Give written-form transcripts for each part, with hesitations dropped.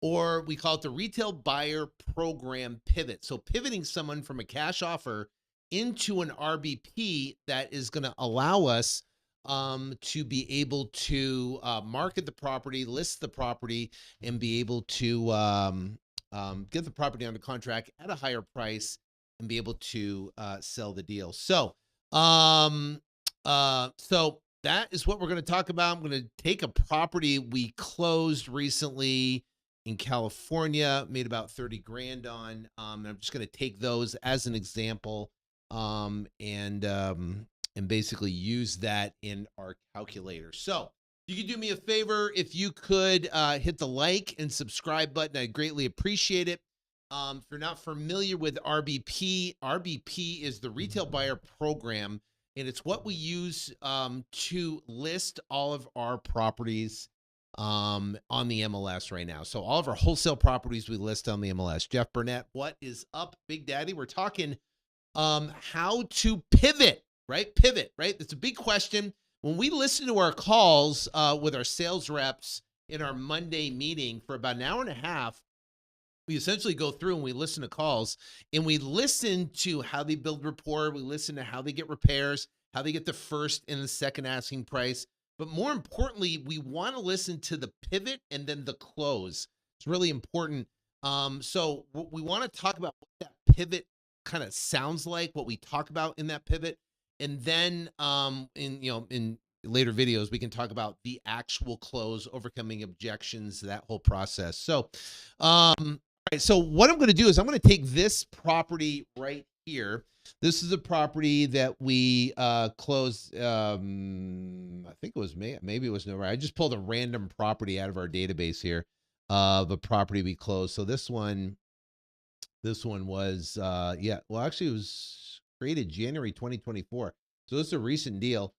or we call it the Retail Buyer Program Pivot. So pivoting someone from a cash offer into an RBP that is going to allow us to be able to market the property, list the property, and be able to get the property under contract at a higher price and be able to sell the deal. So, so that is what we're going to talk about. I'm going to take a property we closed recently in California, made about 30 grand on. And I'm just going to take those as an example and basically use that in our calculator. So you could do me a favor if you could hit the like and subscribe button. I'd greatly appreciate it. If you're not familiar with RBP, RBP is the Retail Buyer Program, and it's what we use to list all of our properties on the MLS right now. So all of our wholesale properties we list on the MLS. Jeff Burnett, what is up, Big Daddy? We're talking how to pivot, right? Pivot, right? That's a big question. When we listen to our calls with our sales reps in our Monday meeting for about an hour and a half, we essentially go through and we listen to calls and we listen to how they build rapport. We listen to how they get repairs, how they get the first and the second asking price. But more importantly, we want to listen to the pivot and then the close. It's really important. So we want to talk about what that pivot kind of sounds like, what we talk about in that pivot. And then in later videos, we can talk about the actual close, overcoming objections, that whole process. So, all right, so what I'm going to do is I'm going to take this property right here. This is a property that we closed. I think it was maybe it was November. I just pulled a random property out of our database here of a property we closed. So this one was well, actually it was created January 2024. So this is a recent deal.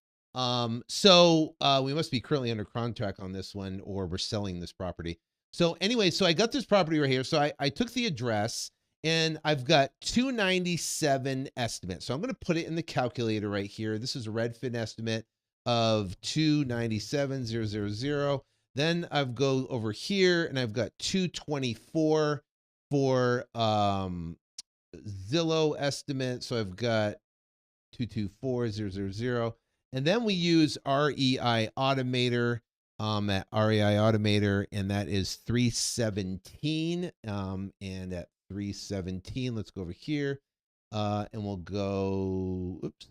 So we must be currently under contract on this one, or we're selling this property. So anyway, so I got this property right here. So I took the address and I've got 297 estimate. So I'm going to put it in the calculator right here. This is a Redfin estimate of 297,000. Then I've go over here and I've got 224 for Zillow estimate. So I've got 224,000. And then we use REI Automator at REI Automator, and that is 317. And at 317, let's go over here and we'll go, oops.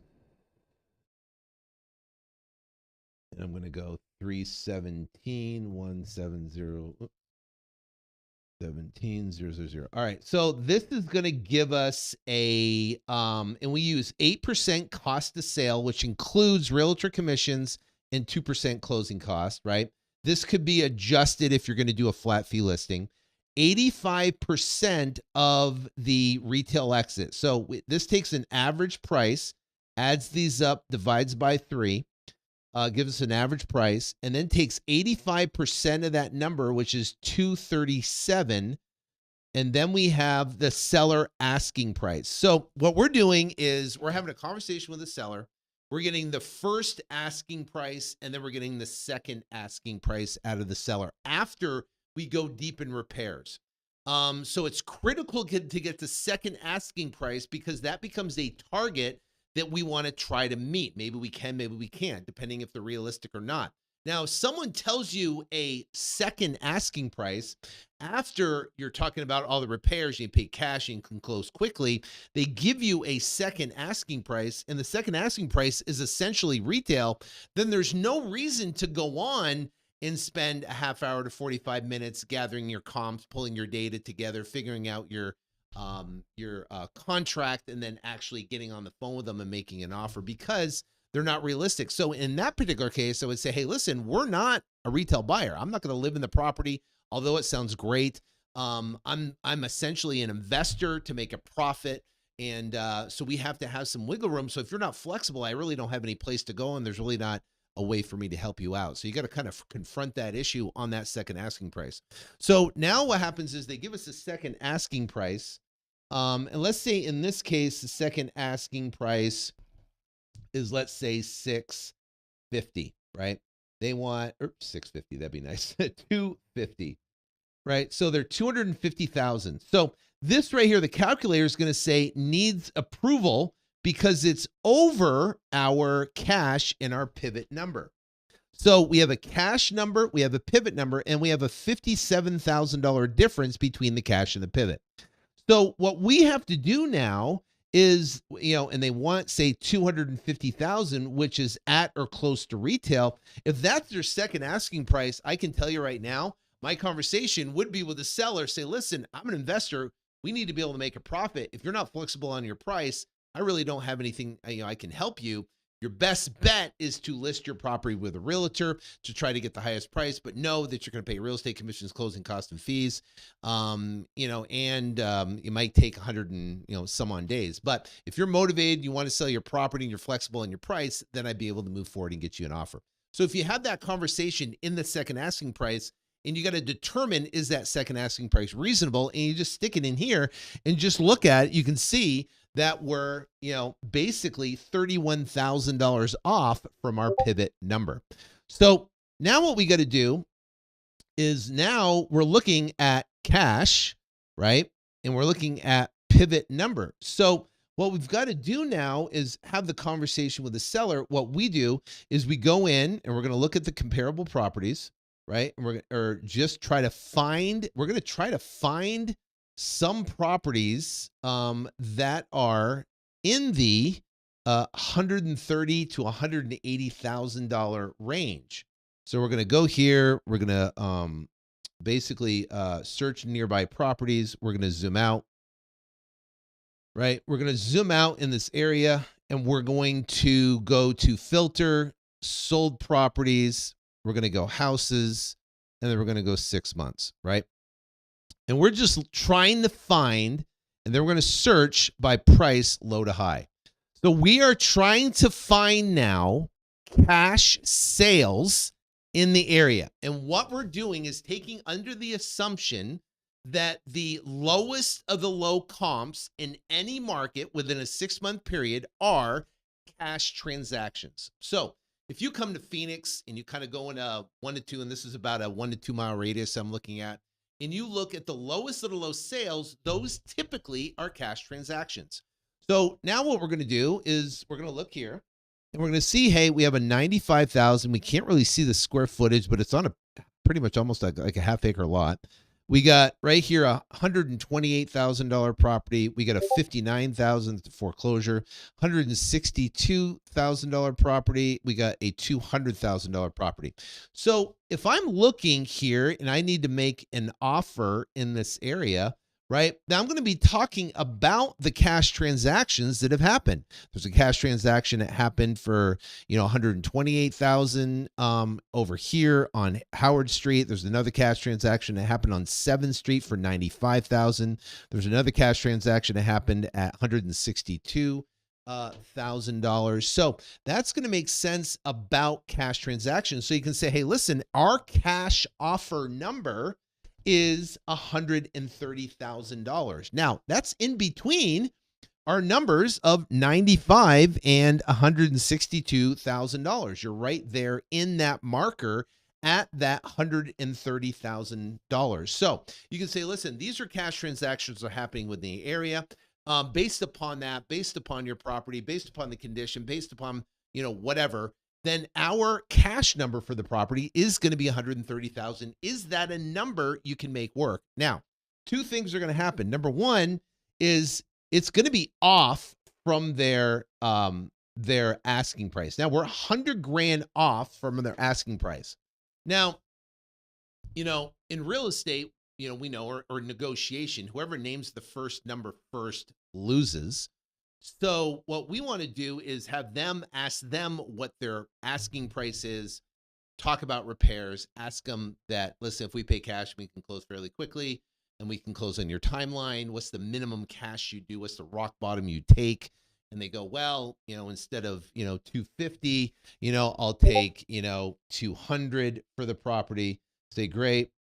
And I'm going to go 317, 170, 17,000. All right. So this is going to give us a, and we use 8% cost to sale, which includes realtor commissions and 2% closing cost, right? This could be adjusted if you're going to do a flat fee listing. 85% of the retail exit. So this takes an average price, adds these up, divides by 3. Gives us an average price, and then takes 85% of that number, which is 237, and then we have the seller asking price. So what we're doing is we're having a conversation with the seller. We're getting the first asking price, and then we're getting the second asking price out of the seller after we go deep in repairs. So it's critical to get the second asking price because that becomes a target that we want to try to meet. Maybe we can, maybe we can't, depending if they're realistic or not. Now, if someone tells you a second asking price after you're talking about all the repairs, you pay cash and can close quickly, they give you a second asking price, and the second asking price is essentially retail, then there's no reason to go on and spend a half hour to 45 minutes gathering your comps, pulling your data together, figuring out your contract, and then actually getting on the phone with them and making an offer because they're not realistic. So in that particular case, I would say, hey, listen, we're not a retail buyer. I'm not going to live in the property, although it sounds great. I'm essentially an investor to make a profit. And so we have to have some wiggle room. So if you're not flexible, I really don't have any place to go, and there's really not a way for me to help you out. So you got to kind of confront that issue on that second asking price. So now what happens is they give us a second asking price. And let's say in this case, the second asking price is, let's say, $650, right? They want, or $650, that'd be nice. $250. right? So they're 250,000. So this right here, the calculator is going to say needs approval because it's over our cash and our pivot number. So we have a cash number, we have a pivot number, and we have a $57,000 difference between the cash and the pivot. So what we have to do now is, and they want, say, 250,000, which is at or close to retail. If that's their second asking price, I can tell you right now, my conversation would be with the seller. Say, listen, I'm an investor. We need to be able to make a profit. If you're not flexible on your price, I really don't have anything, I can help you. Your best bet is to list your property with a realtor to try to get the highest price, but know that you're going to pay real estate commissions, closing costs, and fees. It might take 100 and some on days. But if you're motivated, you want to sell your property, and you're flexible in your price, then I'd be able to move forward and get you an offer. So if you have that conversation in the second asking price, and you got to determine, is that second asking price reasonable? And you just stick it in here and just look at it. You can see that we're, basically $31,000 off from our pivot number. So now what we got to do is now we're looking at cash, right? And we're looking at pivot number. So what we've got to do now is have the conversation with the seller. What we do is we go in and we're going to look at the comparable properties, right? And we're going to try to find some properties that are in the $130,000 to $180,000 range. So we're going to go here. We're going to basically search nearby properties. We're going to zoom out, right? We're going to zoom out in this area, and we're going to go to filter, sold properties. We're going to go houses, and then we're going to go 6 months, right? And we're just trying to find, and then we're going to search by price, low to high. So we are trying to find now cash sales in the area. And what we're doing is taking under the assumption that the lowest of the low comps in any market within a 6-month period are cash transactions. So if you come to Phoenix and you kind of go in a 1 to 2, and this is about a 1 to 2 mile radius I'm looking at, and you look at the lowest of the low sales, those typically are cash transactions. So now what we're going to do is we're going to look here, and we're going to see, hey, we have a 95,000. We can't really see the square footage, but it's on a pretty much almost like a half acre lot. We got right here a $128,000 property. We got a $59,000 foreclosure, $162,000 property. We got a $200,000 property. So if I'm looking here and I need to make an offer in this area, right? Now I'm going to be talking about the cash transactions that have happened. There's a cash transaction that happened for, $128,000 over here on Howard Street. There's another cash transaction that happened on 7th Street for $95,000. There's another cash transaction that happened at $162,000. So that's going to make sense about cash transactions. So you can say, hey, listen, our cash offer number is $130,000. Now, that's in between our numbers of $95,000 and $162,000. You're right there in that marker at that $130,000. So you can say, listen, these are cash transactions that are happening within the area. Based upon that, based upon your property, based upon the condition, based upon, whatever, then our cash number for the property is going to be $130,000. Is that a number you can make work? Now, 2 things are going to happen. Number 1 is it's going to be off from their asking price. Now we're $100,000 off from their asking price. Now, in real estate, we know, or negotiation, whoever names the first number first loses. So what we want to do is have them ask them what their asking price is, talk about repairs, ask them that, listen, if we pay cash, we can close fairly quickly and we can close on your timeline. What's the minimum cash you do? What's the rock bottom you take? And they go, well, instead of, 250, I'll take, 200 for the property. Say, great.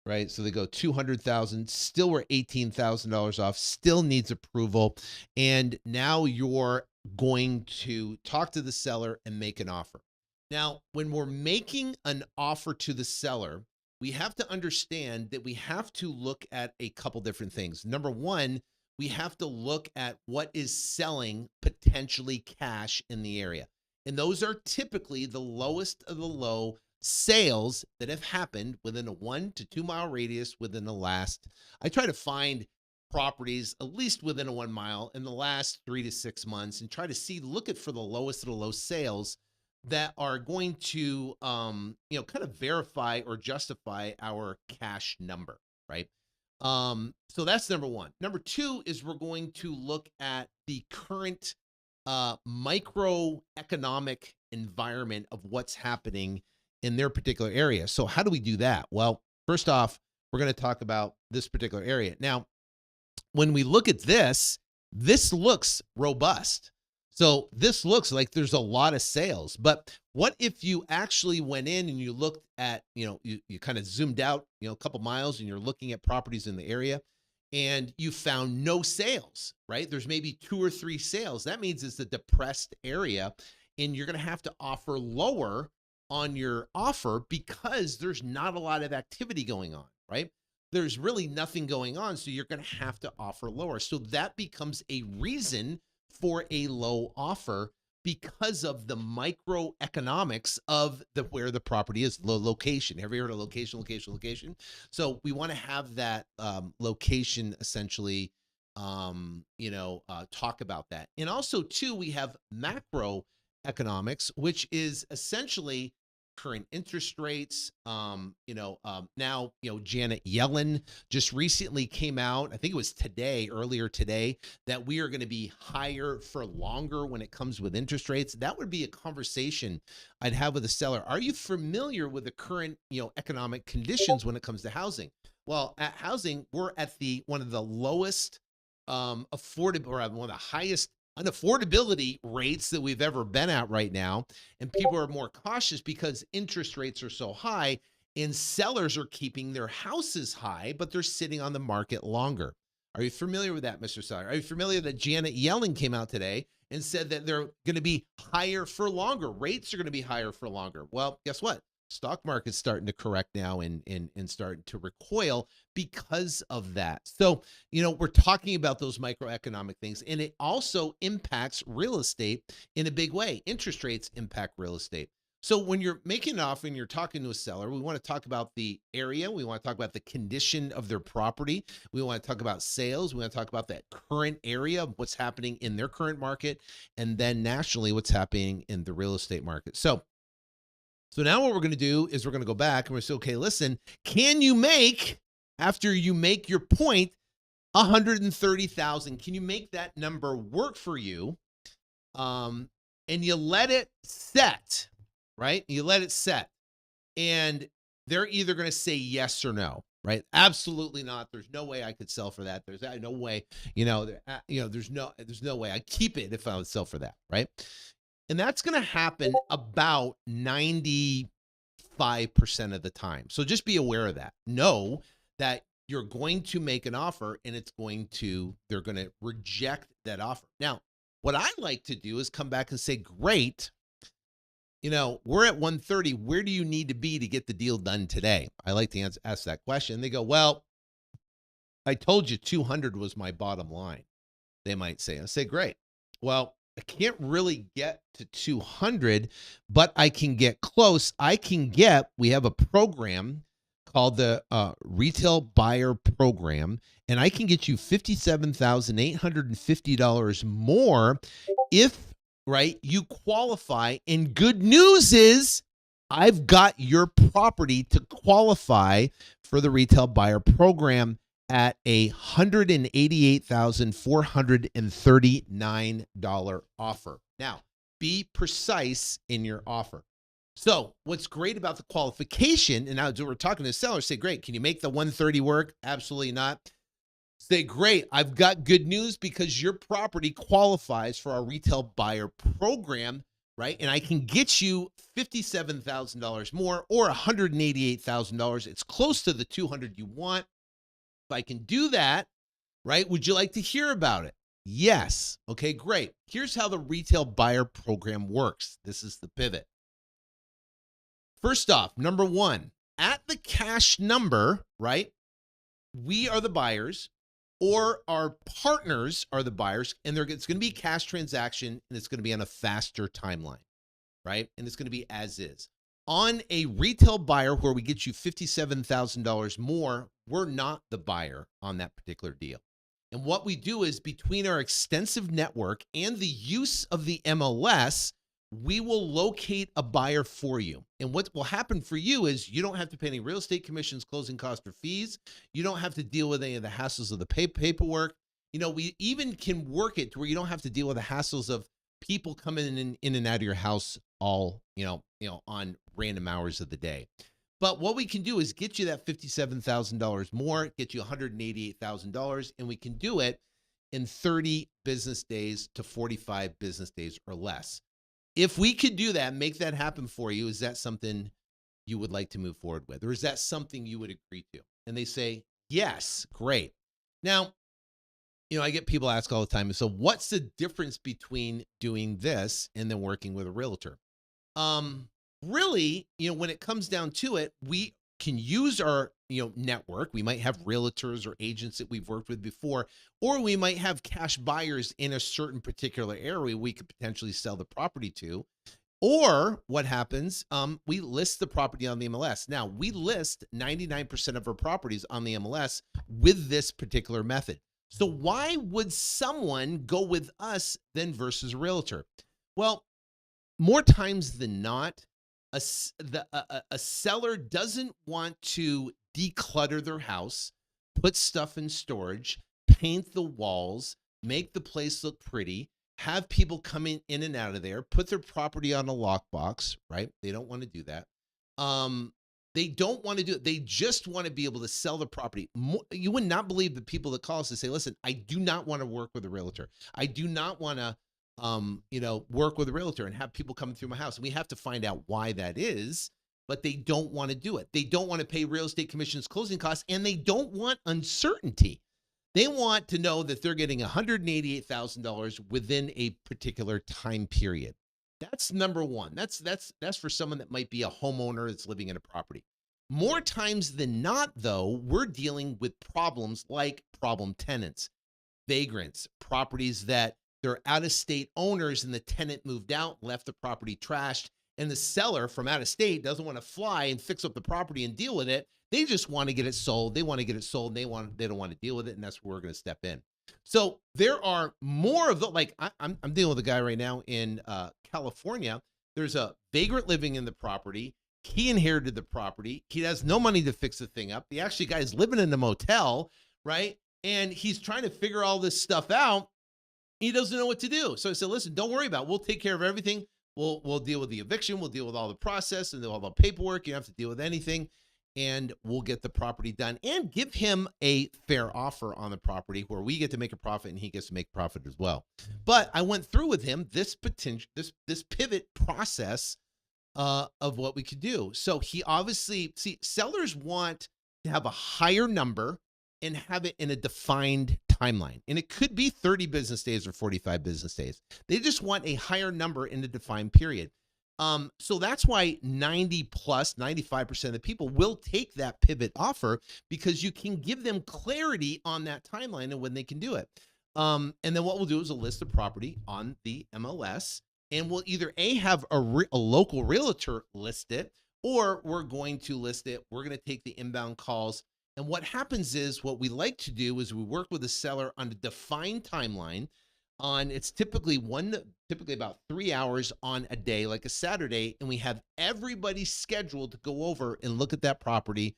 Right. So they go 200,000, still we're $18,000 off, still needs approval. And now you're going to talk to the seller and make an offer. Now, when we're making an offer to the seller, we have to understand that we have to look at a couple different things. Number one, we have to look at what is selling potentially cash in the area. And those are typically the lowest of the low sales that have happened within a 1 to 2 mile radius within the last, I try to find properties at least within a 1 mile in the last 3 to 6 months and try to look at for the lowest of the low sales that are going to, kind of verify or justify our cash number, right? So that's number one. Number two is we're going to look at the current microeconomic environment of what's happening in their particular area. So how do we do that? Well, first off, we're going to talk about this particular area. Now, when we look at this, this looks robust. So this looks like there's a lot of sales. But what if you actually went in and you looked at, you kind of zoomed out, a couple miles and you're looking at properties in the area and you found no sales, right? There's maybe 2 or 3 sales. That means it's a depressed area and you're going to have to offer lower on your offer because there's not a lot of activity going on, right? There's really nothing going on. So you're going to have to offer lower. So that becomes a reason for a low offer because of the microeconomics of where the property is, location. Have you heard of location? So we want to have that location essentially, talk about that. And also too, we have macroeconomics, which is essentially current interest rates. Now, Janet Yellen just recently came out, I think it was earlier today, that we are going to be higher for longer when it comes with interest rates. That would be a conversation I'd have with a seller. Are you familiar with the current, economic conditions when it comes to housing? Well, at housing, we're at one of the lowest affordable, or one of the highest unaffordability rates that we've ever been at right now. And people are more cautious because interest rates are so high and sellers are keeping their houses high, but they're sitting on the market longer. Are you familiar with that, Mr. Seller? Are you familiar that Janet Yellen came out today and said that they're going to be higher for longer? Rates are going to be higher for longer. Well, guess what? Stock market's starting to correct now and starting to recoil because of that. So, we're talking about those microeconomic things, and it also impacts real estate in a big way. Interest rates impact real estate. So when you're making an offer and you're talking to a seller, we want to talk about the area. We want to talk about the condition of their property. We want to talk about sales. We want to talk about that current area of what's happening in their current market, and then nationally what's happening in the real estate market. So now what we're going to do is we're going to go back and we're going to say, okay, listen, can you make, after you make your point, 130,000? Can you make that number work for you? And you let it set, right? You let it set. And they're either going to say yes or no, right? Absolutely not. There's no way I could sell for that. There's no way, there's no way I'd keep it if I would sell for that, right? And that's going to happen about 95% of the time. So just be aware of that. Know that you're going to make an offer and they're going to reject that offer. Now, what I like to do is come back and say, great, we're at 130. Where do you need to be to get the deal done today? I like to ask that question. They go, well, I told you 200 was my bottom line. They might say, I say, great. Well, I can't really get to 200, but I can get close. We have a program called the Retail Buyer Program, and I can get you $57,850 more if, you qualify. And good news is I've got your property to qualify for the Retail Buyer Program at a $188,439 offer. Now, be precise in your offer. So what's great about the qualification, and now we're talking to sellers, say, great, can you make the 130 work? Absolutely not. Say, great, I've got good news because your property qualifies for our Retail Buyer Program, right? And I can get you $57,000 more or $188,000. It's close to the 200 you want. If I can do that, right? Would you like to hear about it? Yes. Okay, great. Here's how the Retail Buyer Program works. This is the pivot. First off, number one, at the cash number, right? We are the buyers, or our partners are the buyers, and it's going to be a cash transaction, and it's going to be on a faster timeline, right? And it's going to be as is. On a retail buyer where we get you $57,000 more, we're not the buyer on that particular deal. And what we do is, between our extensive network and the use of the MLS, we will locate a buyer for you. And what will happen for you is you don't have to pay any real estate commissions, closing costs, or fees. You don't have to deal with any of the hassles of the paperwork. We even can work it to where you don't have to deal with the hassles of people coming in and out of your house all, on random hours of the day. But what we can do is get you that $57,000 more, get you $188,000, and we can do it in 30 business days to 45 business days or less. If we could do that, make that happen for you, is that something you would like to move forward with? Or is that something you would agree to? And they say, yes, great. Now, I get people ask all the time, so what's the difference between doing this and then working with a realtor? Really, when it comes down to it, we can use our, network. We might have realtors or agents that we've worked with before, or we might have cash buyers in a certain particular area we could potentially sell the property to. Or what happens, we list the property on the MLS. Now, we list 99% of our properties on the MLS with this particular method. So why would someone go with us then versus a realtor? Well, more times than not, a seller doesn't want to declutter their house, put stuff in storage, paint the walls, make the place look pretty, have people come in and out of there, put their property on a lockbox, right? They don't want to do that. They don't want to do it. They just want to be able to sell the property. You would not believe the people that call us and say, listen, I do not want to work with a realtor. I do not want to work with a realtor and have people coming through my house. And we have to find out why that is, but they don't want to do it. They don't want to pay real estate commissions, closing costs, and they don't want uncertainty. They want to know that they're getting $188,000 within a particular time period. That's number one. That's for someone that might be a homeowner that's living in a property. More times than not, though, we're dealing with problems like problem tenants, vagrants, properties that they're out-of-state owners and the tenant moved out, left the property trashed, and the seller from out of state doesn't want to fly and fix up the property and deal with it. They just want to get it sold. They want to get it sold. They don't want to deal with it, and that's where we're going to step in. So there are more of the, like I'm dealing with a guy right now in California. There's a vagrant living in the property. He inherited the property. He has no money to fix the thing up. The actually guy's living in a motel, right? And he's trying to figure all this stuff out. He doesn't know what to do. So I said, listen, don't worry about it. We'll take care of everything. We'll deal with the eviction. We'll deal with all the process and all the paperwork. You don't have to deal with anything. And we'll get the property done and give him a fair offer on the property where we get to make a profit and he gets to make profit as well. But I went through with him this pivot process of what we could do. So he obviously, sellers want to have a higher number and have it in a defined timeline. And it could be 30 business days or 45 business days. They just want a higher number in a defined period. So that's why 95% of the people will take that pivot offer, because you can give them clarity on that timeline and when they can do it. And then what we'll do is we'll list the property on the MLS, and we'll either have a local realtor list it, or we're going to list it. We're going to take the inbound calls. And what happens is, what we like to do is we work with the seller on a defined timeline. It's typically about 3 hours on a day, like a Saturday, and we have everybody scheduled to go over and look at that property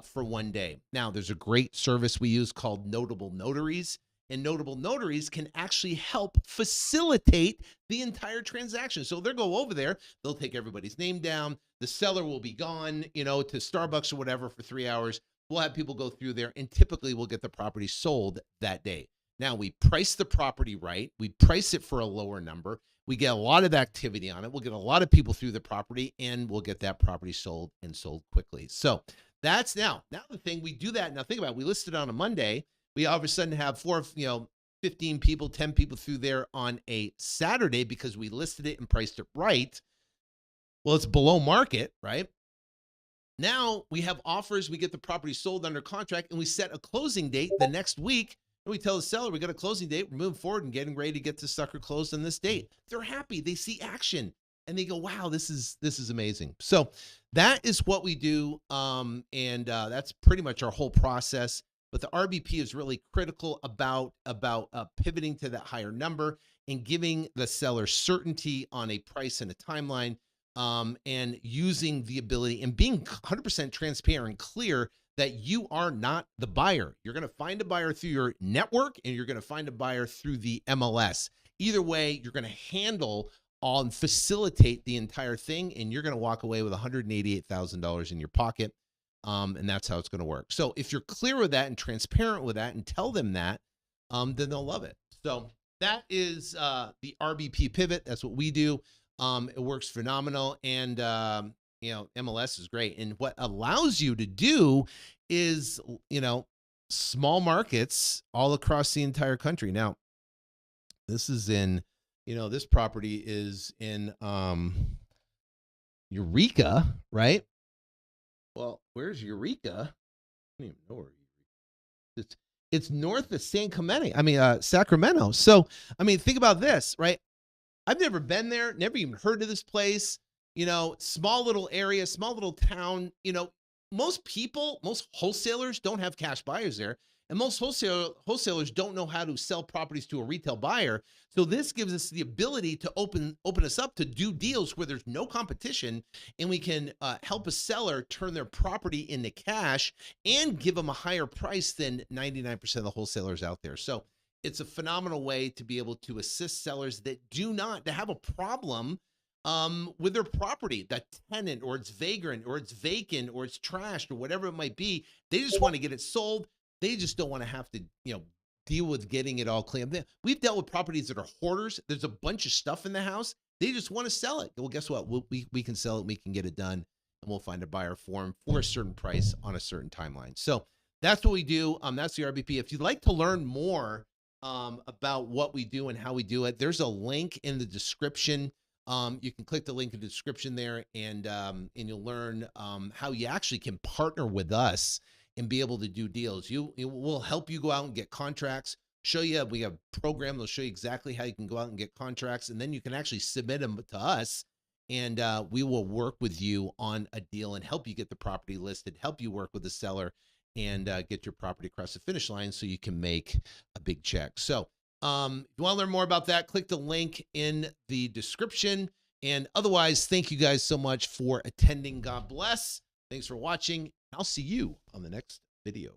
for one day. Now, there's a great service we use called Notable Notaries, and Notable Notaries can actually help facilitate the entire transaction. So they'll go over there, they'll take everybody's name down, the seller will be gone, to Starbucks or whatever for 3 hours. We'll have people go through there, and typically we'll get the property sold that day. Now, we price the property right. We price it for a lower number. We get a lot of activity on it. We'll get a lot of people through the property, and we'll get that property sold, and sold quickly. So that's now the thing. We do that. Now think about it. We listed on a Monday. We all of a sudden have 15 people, 10 people through there on a Saturday because we listed it and priced it right. Well, it's below market, right? Now we have offers, we get the property sold under contract, and we set a closing date the next week. And we tell the seller, we got a closing date, we're moving forward and getting ready to get this sucker closed on this date. They're happy, they see action, and they go, wow, this is amazing. So that is what we do. That's pretty much our whole process. But the RBP is really critical about pivoting to that higher number and giving the seller certainty on a price and a timeline, and using the ability and being 100% transparent and clear that you are not the buyer. You're going to find a buyer through your network, and you're going to find a buyer through the MLS. Either way, you're going to handle and facilitate the entire thing, and you're going to walk away with $188,000 in your pocket. And that's how it's going to work. So if you're clear with that and transparent with that and tell them that, then they'll love it. So that is the RBP Pivot. That's what we do. It works phenomenal. And, MLS is great. And what allows you to do is, small markets all across the entire country. Now, this is in, this property is in Eureka, right? Well, where's Eureka? I don't even know where Eureka is. It's north of Sacramento. So, think about this, right? I've never been there, never even heard of this place. Small little area, small little town. Most wholesalers don't have cash buyers there. And most wholesalers don't know how to sell properties to a retail buyer. So this gives us the ability to open us up to do deals where there's no competition, and we can help a seller turn their property into cash and give them a higher price than 99% of the wholesalers out there. So it's a phenomenal way to be able to assist sellers that have a problem with their property, that tenant, or it's vagrant, or it's vacant, or it's trashed, or whatever it might be. They just want to get it sold. They just don't want to have to, deal with getting it all cleaned. We've dealt with properties that are hoarders. There's a bunch of stuff in the house. They just want to sell it. Well, guess what? We can sell it. We can get it done, and we'll find a buyer for them for a certain price on a certain timeline. So that's what we do. That's the RBP. If you'd like to learn more about what we do and how we do it, there's a link in the description. You can click the link in the description there, and you'll learn how you actually can partner with us and be able to do deals. We'll help you go out and get contracts, show you, we have a program that'll show you exactly how you can go out and get contracts, and then you can actually submit them to us, and we will work with you on a deal and help you get the property listed, help you work with the seller, and get your property across the finish line so you can make a big check. So if you want to learn more about that, click the link in the description. And otherwise, thank you guys so much for attending. God bless. Thanks for watching. I'll see you on the next video.